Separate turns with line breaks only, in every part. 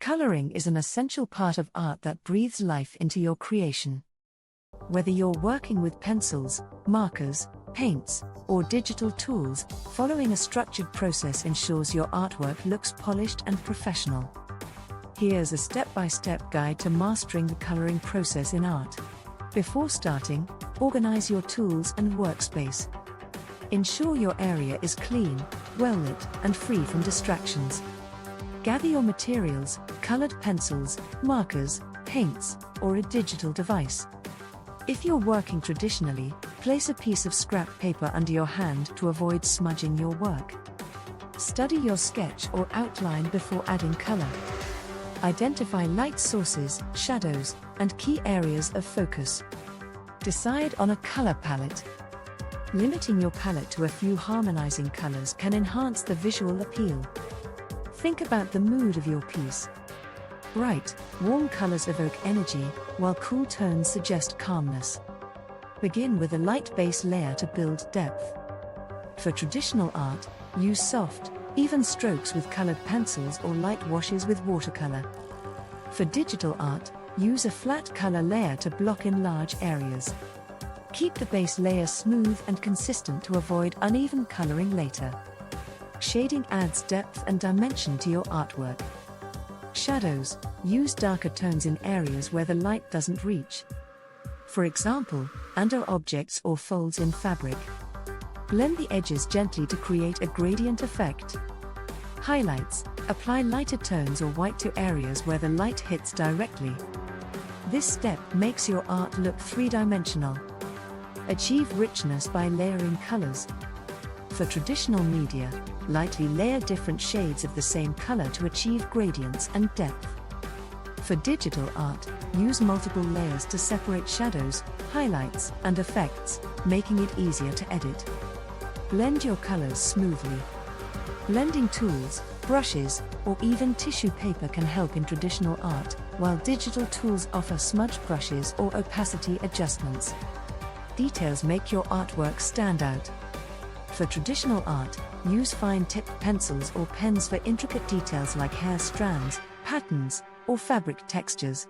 Coloring is an essential part of art that breathes life into your creation. Whether you're working with pencils, markers, paints, or digital tools, following a structured process ensures your artwork looks polished and professional. Here's a step-by-step guide to mastering the coloring process in art. Before starting, organize your tools and workspace. Ensure your area is clean, well-lit, and free from distractions. Gather your materials, colored pencils, markers, paints, or a digital device. If you're working traditionally, place a piece of scrap paper under your hand to avoid smudging your work. Study your sketch or outline before adding color. Identify light sources, shadows, and key areas of focus. Decide on a color palette. Limiting your palette to a few harmonizing colors can enhance the visual appeal. Think about the mood of your piece. Bright, warm colors evoke energy, while cool tones suggest calmness. Begin with a light base layer to build depth. For traditional art, use soft, even strokes with colored pencils or light washes with watercolor. For digital art, use a flat color layer to block in large areas. Keep the base layer smooth and consistent to avoid uneven coloring later. Shading adds depth and dimension to your artwork. Shadows, use darker tones in areas where the light doesn't reach. For example, under objects or folds in fabric. Blend the edges gently to create a gradient effect. Highlights, apply lighter tones or white to areas where the light hits directly. This step makes your art look three-dimensional. Achieve richness by layering colors. For traditional media, lightly layer different shades of the same color to achieve gradients and depth. For digital art, use multiple layers to separate shadows, highlights, and effects, making it easier to edit. Blend your colors smoothly. Blending tools, brushes, or even tissue paper can help in traditional art, while digital tools offer smudge brushes or opacity adjustments. Details make your artwork stand out. For traditional art, use fine-tipped pencils or pens for intricate details like hair strands, patterns, or fabric textures.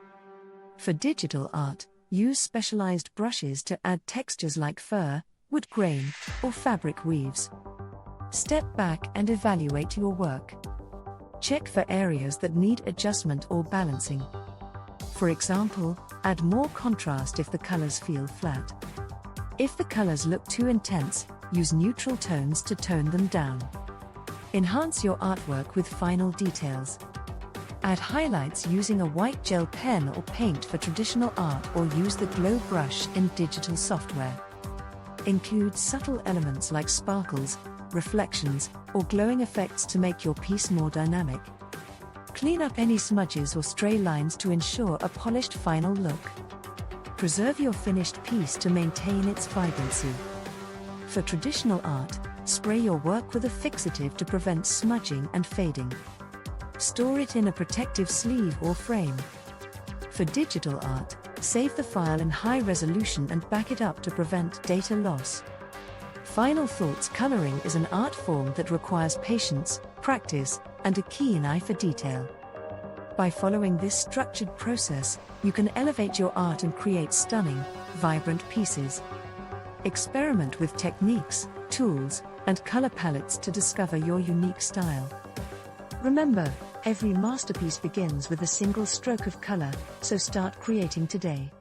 For digital art, use specialized brushes to add textures like fur, wood grain, or fabric weaves. Step back and evaluate your work. Check for areas that need adjustment or balancing. For example, add more contrast if the colors feel flat. If the colors look too intense, use neutral tones to tone them down. Enhance your artwork with final details. Add highlights using a white gel pen or paint for traditional art, or use the glow brush in digital software. Include subtle elements like sparkles, reflections, or glowing effects to make your piece more dynamic. Clean up any smudges or stray lines to ensure a polished final look. Preserve your finished piece to maintain its vibrancy. For traditional art, spray your work with a fixative to prevent smudging and fading. Store it in a protective sleeve or frame. For digital art, save the file in high resolution and back it up to prevent data loss. Final thoughts: coloring is an art form that requires patience, practice, and a keen eye for detail. By following this structured process, you can elevate your art and create stunning, vibrant pieces. Experiment with techniques, tools, and color palettes to discover your unique style. Remember, every masterpiece begins with a single stroke of color, so start creating today.